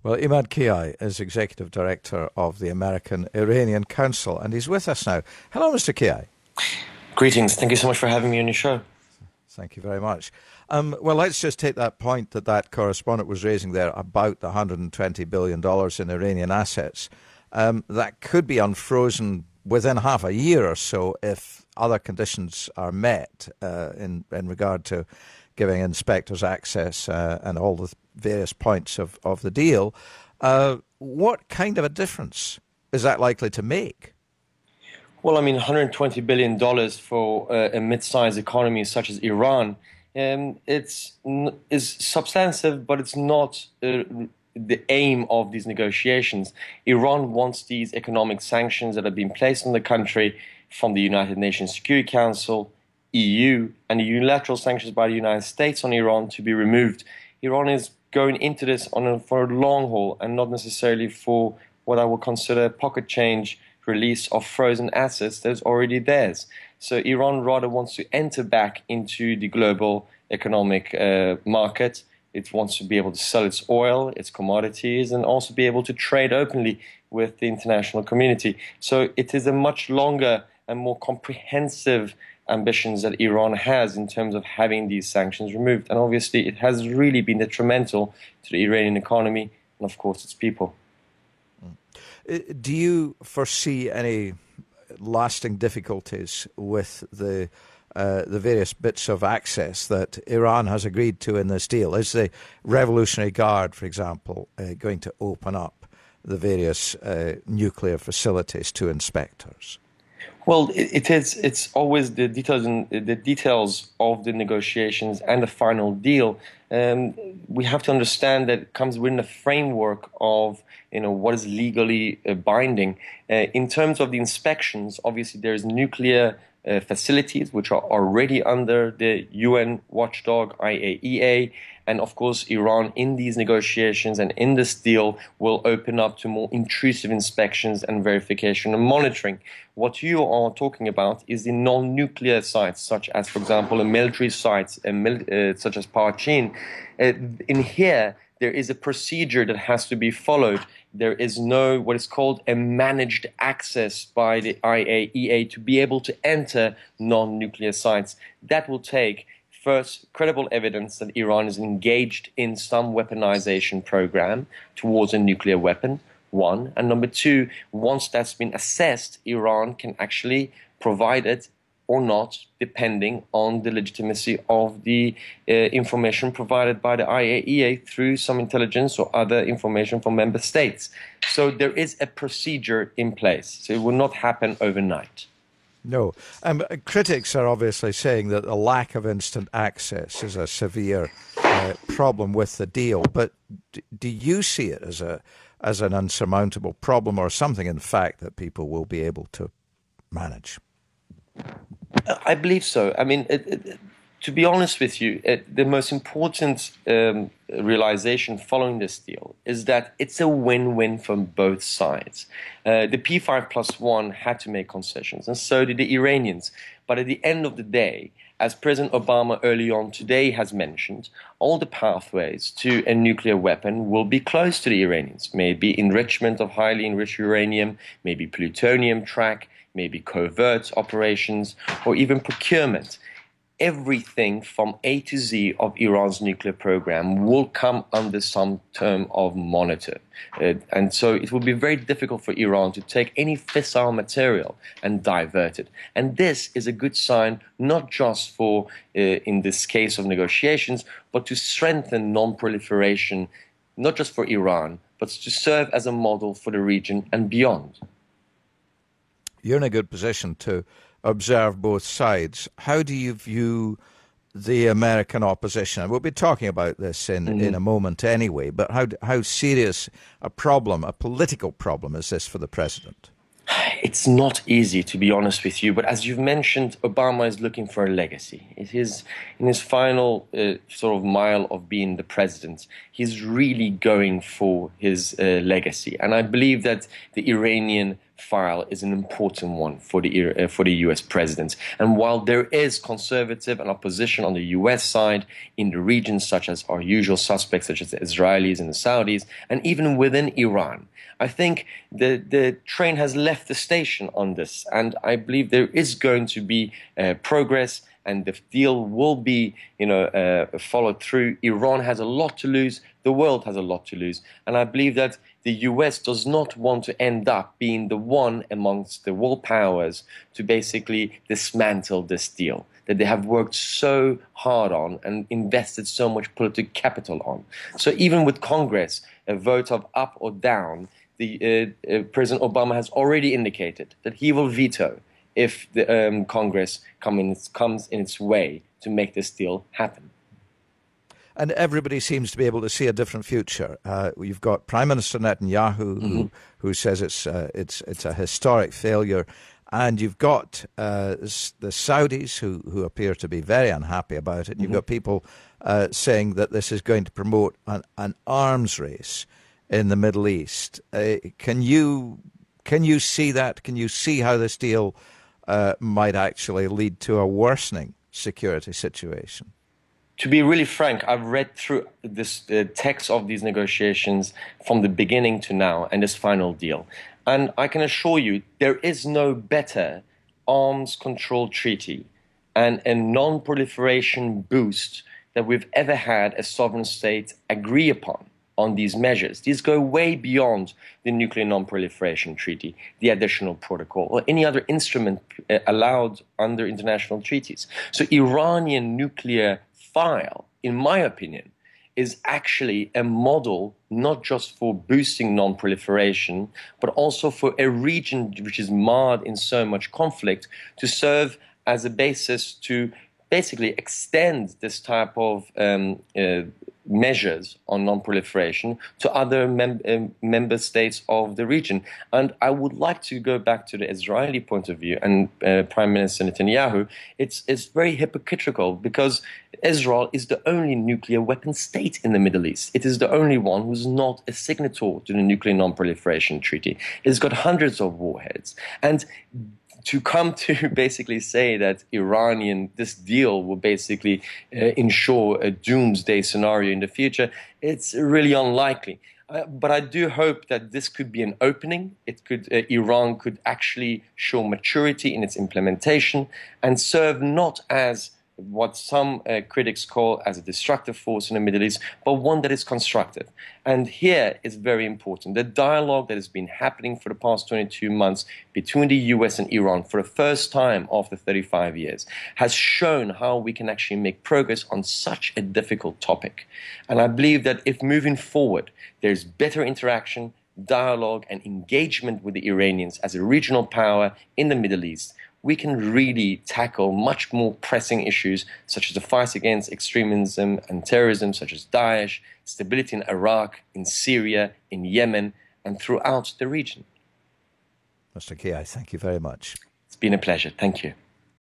Well, Emad Kiyaei is Executive Director of the American-Iranian Council, and he's with us now. Hello, Mr. Kiyaei. Greetings. Thank you so much for having me on your show. Thank you very much. Well, let's just take that point that correspondent was raising there about the $120 billion in Iranian assets. That could be unfrozen within half a year or so if other conditions are met in regard to giving inspectors access and all the various points of the deal. What kind of a difference is that likely to make? Well, I mean, $120 billion for a mid-sized economy such as Iran, is substantive, but it's not the aim of these negotiations. Iran wants these economic sanctions that have been placed on the country from the United Nations Security Council, EU, and the unilateral sanctions by the United States on Iran to be removed. Iran is going into this for a long haul and not necessarily for what I would consider pocket change release of frozen assets that's already theirs. So Iran rather wants to enter back into the global economic market. It wants to be able to sell its oil, its commodities, and also be able to trade openly with the international community. So it is a much longer and more comprehensive ambitions that Iran has in terms of having these sanctions removed. And obviously it has really been detrimental to the Iranian economy and of course its people. Do you foresee any lasting difficulties with the various bits of access that Iran has agreed to in this deal? Is the Revolutionary Guard, for example, going to open up the various nuclear facilities to inspectors? Well, it's always the details of the negotiations and the final deal. We have to understand that it comes within a framework of what is legally binding. In terms of the inspections, obviously there's nuclear facilities which are already under the UN watchdog IAEA, and of course Iran in these negotiations and in this deal will open up to more intrusive inspections and verification and monitoring. What you are talking about is the non-nuclear sites, such as, for example, a military site such as Parchin. In here, there is a procedure that has to be followed. There is no what is called a managed access by the IAEA to be able to enter non-nuclear sites. That will take, first, credible evidence that Iran is engaged in some weaponization program towards a nuclear weapon, one. And number two, once that's been assessed, Iran can actually provide it or not, depending on the legitimacy of the information provided by the IAEA through some intelligence or other information from member states. So there is a procedure in place. So it will not happen overnight. No. Critics are obviously saying that the lack of instant access is a severe problem with the deal. But do you see it as an unsurmountable problem, or something, in fact, that people will be able to manage? I believe so. I mean, to be honest with you, the most important realization following this deal is that it's a win-win from both sides. The P5+1 had to make concessions, and so did the Iranians. But at the end of the day, as President Obama early on today has mentioned, all the pathways to a nuclear weapon will be closed to the Iranians. Maybe enrichment of highly enriched uranium, maybe plutonium track, maybe covert operations, or even procurement. Everything from A to Z of Iran's nuclear program will come under some term of monitor. And so it will be very difficult for Iran to take any fissile material and divert it. And this is a good sign, not just for, in this case of negotiations, but to strengthen non-proliferation, not just for Iran, but to serve as a model for the region and beyond. You're in a good position to observe both sides. How do you view the American opposition? And we'll be talking about this in a moment anyway, but how serious a problem, a political problem, is this for the president? It's not easy, to be honest with you, but as you've mentioned, Obama is looking for a legacy. It is in his final sort of mile of being the president, he's really going for his legacy. And I believe that the Iranian file is an important one for the US president. And while there is conservative and opposition on the US side in the regions, such as our usual suspects, such as the Israelis and the Saudis, and even within Iran, I think the train has left the station on this, and I believe there is going to be progress, and the deal will be, followed through. Iran has a lot to lose. The world has a lot to lose, and I believe that the US does not want to end up being the one amongst the world powers to basically dismantle this deal that they have worked so hard on and invested so much political capital on. So even with Congress, a vote of up or down, President Obama has already indicated that he will veto if the Congress comes in its way to make this deal happen. And everybody seems to be able to see a different future. You've got Prime Minister Netanyahu, who says it's a historic failure, and you've got the Saudis who appear to be very unhappy about it. And you've got people saying that this is going to promote an arms race in the Middle East. Can you see that? Can you see how this deal might actually lead to a worsening security situation? To be really frank, I've read through this text of these negotiations from the beginning to now and this final deal. And I can assure you there is no better arms control treaty and a non-proliferation boost that we've ever had as sovereign states agree upon on these measures. These go way beyond the Nuclear Non-Proliferation Treaty, the additional protocol, or any other instrument allowed under international treaties. So Iranian nuclear file, in my opinion, is actually a model not just for boosting non-proliferation, but also for a region which is marred in so much conflict to serve as a basis to basically extend this type of measures on non-proliferation to other member states of the region. And I would like to go back to the Israeli point of view and Prime Minister Netanyahu. It's very hypocritical because Israel is the only nuclear weapon state in the Middle East. It is the only one who's not a signatory to the Nuclear Non-Proliferation Treaty. It's got hundreds of warheads. And to come to basically say that this deal will basically ensure a doomsday scenario in the future, it's really unlikely. But I do hope that this could be an opening. Iran could actually show maturity in its implementation and serve not as what some critics call as a destructive force in the Middle East, but one that is constructive. And here is very important. The dialogue that has been happening for the past 22 months between the US and Iran for the first time after 35 years has shown how we can actually make progress on such a difficult topic. And I believe that if moving forward, there's better interaction, dialogue, and engagement with the Iranians as a regional power in the Middle East, we can really tackle much more pressing issues such as the fight against extremism and terrorism, such as Daesh, stability in Iraq, in Syria, in Yemen, and throughout the region. Mr. Kiyaei, thank you very much. It's been a pleasure. Thank you.